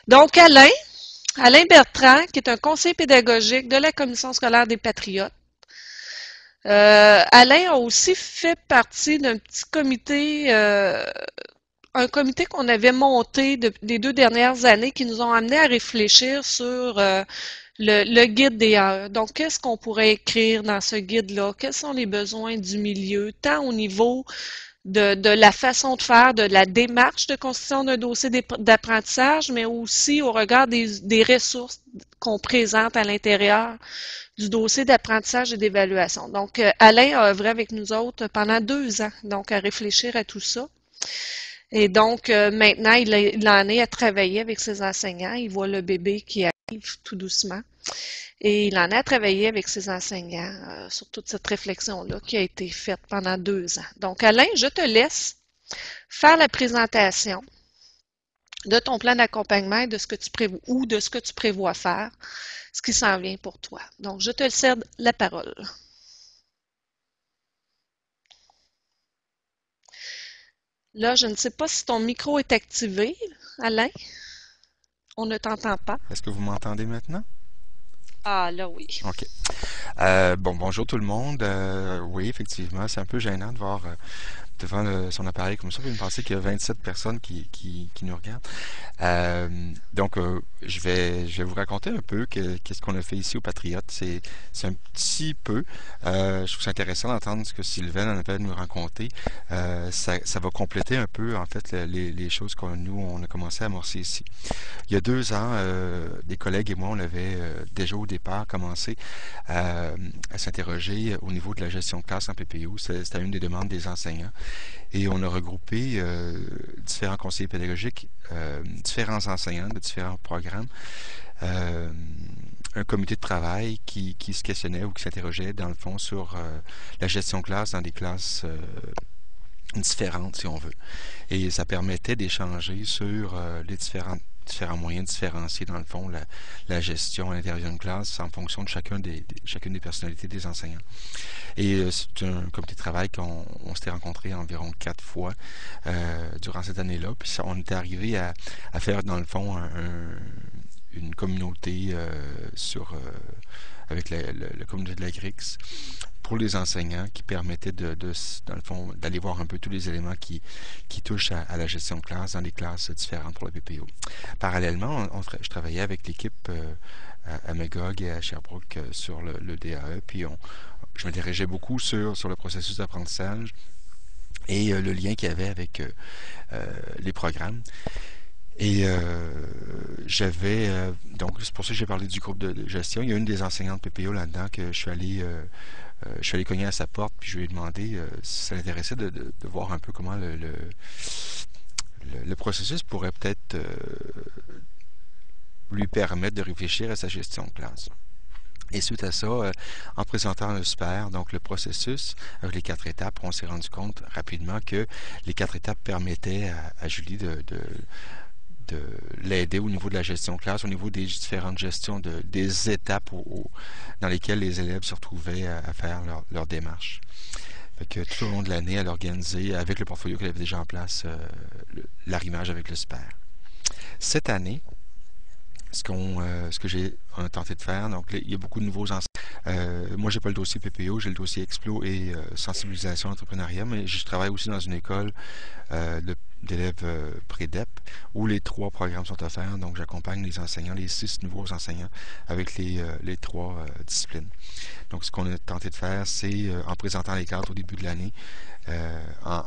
Donc, Alain Bertrand, qui est un conseiller pédagogique de la Commission scolaire des Patriotes. Alain a aussi fait partie d'un petit comité, un comité qu'on avait monté des 2 dernières années qui nous ont amené à réfléchir sur le guide des AE. Donc, qu'est-ce qu'on pourrait écrire dans ce guide-là? Quels sont les besoins du milieu, tant au niveau de la façon de faire, de la démarche de constitution d'un dossier d'apprentissage, mais aussi au regard des ressources qu'on présente à l'intérieur du dossier d'apprentissage et d'évaluation. Donc, Alain a œuvré avec nous autres pendant 2 ans, donc à réfléchir à tout ça. Et donc, maintenant, il en est à travailler avec ses enseignants. Il voit le bébé qui arrive tout doucement. Et il en est à travailler avec ses enseignants sur toute cette réflexion-là qui a été faite pendant 2 ans. Donc, Alain, je te laisse faire la présentation de ton plan d'accompagnement et de ce que tu prévois ou de ce que tu prévois faire, ce qui s'en vient pour toi. Donc, je te cède la parole. Là, je ne sais pas si ton micro est activé, Alain. On ne t'entend pas. Est-ce que vous m'entendez maintenant? Ah, là, oui. OK. Bon, bonjour tout le monde. Oui, effectivement, c'est un peu gênant de voir devant son appareil comme ça. Vous me pensez qu'il y a 27 personnes qui nous regardent. Donc, je vais vous raconter un peu qu'est-ce qu'on a fait ici au Patriote. C'est un petit peu. Je trouve ça intéressant d'entendre ce que Sylvain en avait à nous raconter. Ça va compléter un peu, en fait, les choses on a commencé à amorcer ici. Il y a 2 ans, des collègues et moi, on avait déjà au départ commencé à s'interroger au niveau de la gestion de classe en PPO. C'était une des demandes des enseignants. Et on a regroupé différents conseillers pédagogiques, différents enseignants de différents programmes, un comité de travail qui se questionnait ou qui s'interrogeait dans le fond sur la gestion de classe dans des classes différentes, si on veut. Et ça permettait d'échanger sur les différents moyens différenciés, dans le fond, la gestion à l'intérieur d'une classe en fonction de chacune des personnalités des enseignants. Et c'est un comité de travail qu'on s'était rencontré environ 4 fois durant cette année-là. Puis on était arrivé à faire, dans le fond, une communauté avec la communauté de la GRIX pour les enseignants qui permettait dans le fond, d'aller voir un peu tous les éléments qui touchent à la gestion de classe dans des classes différentes pour le PPO. Parallèlement, je travaillais avec l'équipe à Magog et à Sherbrooke sur le DAE, puis je m'intéressais beaucoup sur le processus d'apprentissage et le lien qu'il y avait avec les programmes. Et donc c'est pour ça que j'ai parlé du groupe de gestion. Il y a une des enseignantes PPO là-dedans que je suis allé cogner à sa porte, puis je lui ai demandé si ça l'intéressait de voir un peu comment le processus pourrait peut-être lui permettre de réfléchir à sa gestion de classe. Et suite à ça, en présentant le SPER, donc le processus avec les 4 étapes, on s'est rendu compte rapidement que les 4 étapes permettaient à Julie de l'aider au niveau de la gestion de classe, au niveau des différentes gestions des étapes dans lesquelles les élèves se retrouvaient à faire leur démarche. Fait que tout au long de l'année, elle organisait, avec le portfolio qu'elle avait déjà en place, l'arrimage avec le SPER. Cette année, ce que j'ai tenté de faire, donc il y a beaucoup de nouveaux enseignants. Moi, j'ai pas le dossier PPO, j'ai le dossier Explo et sensibilisation à l'entrepreneuriat, mais je travaille aussi dans une école d'élèves pré-DEP où les 3 programmes sont offerts. Donc, j'accompagne les enseignants, les 6 nouveaux enseignants avec les 3 disciplines. Donc, ce qu'on a tenté de faire, c'est, en présentant les cadres au début de l'année,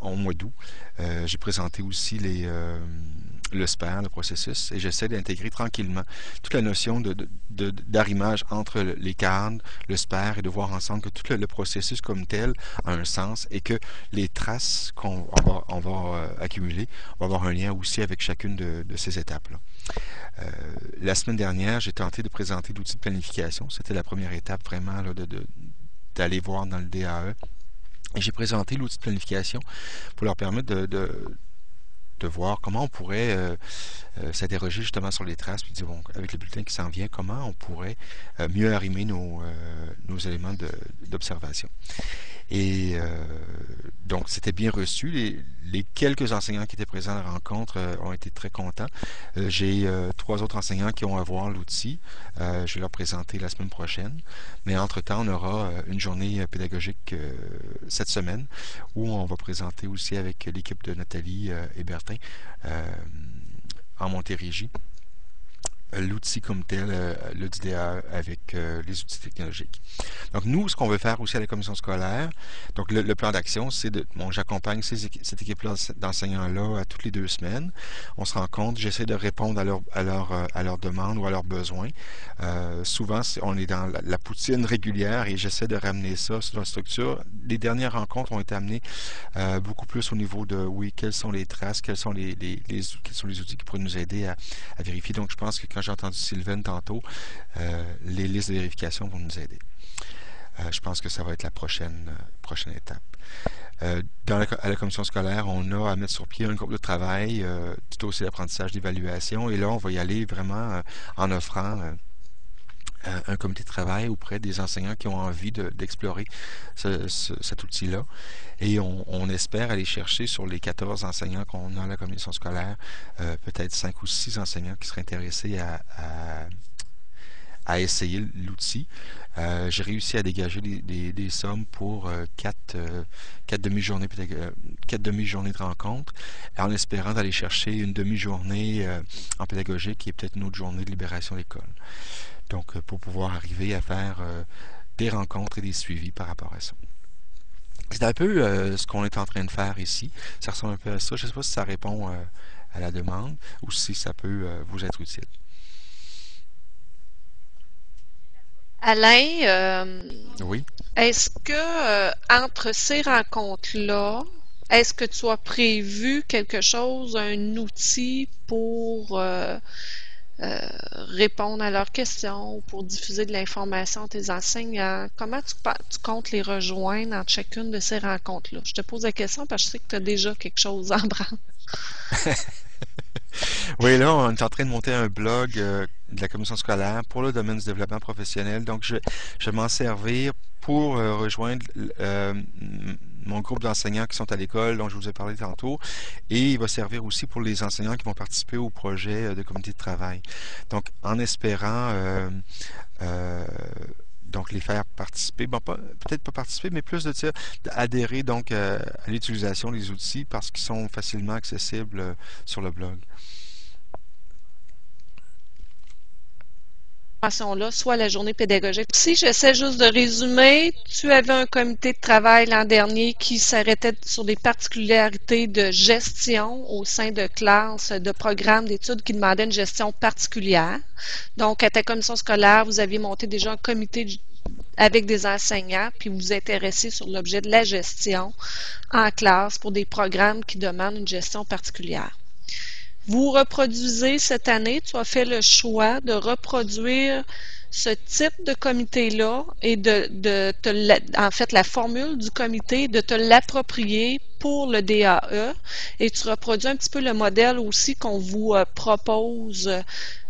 au mois d'août, j'ai présenté aussi le SPER, le processus, et j'essaie d'intégrer tranquillement toute la notion d'arrimage entre les cadres, le SPER, et de voir ensemble que tout le processus comme tel a un sens et que les traces qu'on va accumuler vont avoir un lien aussi avec chacune de ces étapes-là. La semaine dernière, j'ai tenté de présenter l'outil de planification. C'était la première étape vraiment là, d'aller voir dans le DAE. Et j'ai présenté l'outil de planification pour leur permettre de de voir comment on pourrait s'interroger justement sur les traces, puis dire, bon, avec le bulletin qui s'en vient, comment on pourrait mieux arrimer nos éléments d'observation. Et donc, c'était bien reçu. Les quelques enseignants qui étaient présents à la rencontre ont été très contents. J'ai 3 autres enseignants qui ont à voir l'outil. Je vais leur présenter la semaine prochaine. Mais entre-temps, on aura une journée pédagogique cette semaine où on va présenter aussi avec l'équipe de Nathalie et Bertin en Montérégie l'outil comme tel, l'UDA avec les outils technologiques. Donc nous, ce qu'on veut faire aussi à la commission scolaire, donc le plan d'action, c'est de, bon, j'accompagne cette équipe-là d'enseignants-là à toutes les 2 semaines. On se rencontre, j'essaie de répondre à leurs demandes ou à leurs besoins. Souvent, on est dans la poutine régulière et j'essaie de ramener ça sur la structure. Les dernières rencontres ont été amenées beaucoup plus au niveau de, oui, quelles sont les traces, quels sont les outils qui pourraient nous aider à vérifier. Donc, je pense que quand j'ai entendu Sylvaine tantôt, les listes de vérification vont nous aider. Je pense que ça va être la prochaine étape. À la commission scolaire, on a à mettre sur pied un groupe de travail, tout aussi d'apprentissage, d'évaluation, et là, on va y aller vraiment en offrant un comité de travail auprès des enseignants qui ont envie d'explorer cet outil-là. Et on espère aller chercher sur les 14 enseignants qu'on a à la commission scolaire, peut-être 5 ou 6 enseignants qui seraient intéressés à essayer l'outil. J'ai réussi à dégager des sommes pour 4 demi-journées de rencontre, en espérant d'aller chercher une demi-journée en pédagogique et peut-être une autre journée de libération d'école. Donc, pour pouvoir arriver à faire des rencontres et des suivis par rapport à ça. C'est un peu ce qu'on est en train de faire ici. Ça ressemble un peu à ça. Je ne sais pas si ça répond à la demande ou si ça peut vous être utile. Alain, Oui. est-ce que entre ces rencontres-là, est-ce que tu as prévu quelque chose, un outil pour répondre à leurs questions, pour diffuser de l'information à tes enseignants? Comment tu comptes les rejoindre entre chacune de ces rencontres-là? Je te pose la question parce que je sais que tu as déjà quelque chose en branle. Oui, là, on est en train de monter un blog de la commission scolaire pour le domaine du développement professionnel. Donc, je vais m'en servir pour rejoindre mon groupe d'enseignants qui sont à l'école, dont je vous ai parlé tantôt, et il va servir aussi pour les enseignants qui vont participer au projet de comité de travail. Donc, en espérant donc les faire participer, bon, peut-être pas participer, mais plus de dire, adhérer donc à l'utilisation des outils parce qu'ils sont facilement accessibles sur le blog. Là, soit la journée pédagogique. Si j'essaie juste de résumer, tu avais un comité de travail l'an dernier qui s'arrêtait sur des particularités de gestion au sein de classes, de programmes d'études qui demandaient une gestion particulière. Donc, à ta commission scolaire, vous aviez monté déjà un comité avec des enseignants, puis vous vous intéressez sur l'objet de la gestion en classe pour des programmes qui demandent une gestion particulière. Vous reproduisez cette année, tu as fait le choix de reproduire ce type de comité-là et en fait, la formule du comité, de te l'approprier pour le DAE et tu reproduis un petit peu le modèle aussi qu'on vous propose,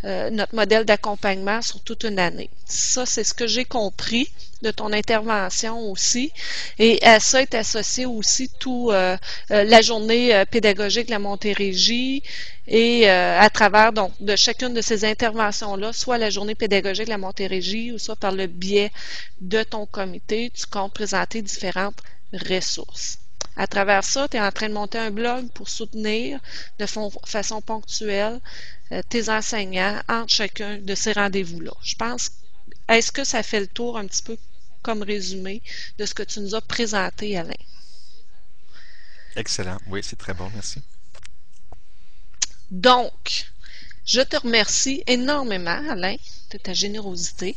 notre modèle d'accompagnement sur toute une année. Ça, c'est ce que j'ai compris de ton intervention aussi. Et à ça est associé aussi tout la journée pédagogique de la Montérégie et à travers donc de chacune de ces interventions-là, soit la journée pédagogique de la Montérégie ou soit par le biais de ton comité, tu comptes présenter différentes ressources. À travers ça, tu es en train de monter un blog pour soutenir de façon ponctuelle tes enseignants entre chacun de ces rendez-vous-là. Je pense, est-ce que ça fait le tour un petit peu comme résumé de ce que tu nous as présenté, Alain? Excellent. Oui, c'est très bon. Merci. Donc, je te remercie énormément, Alain, de ta générosité.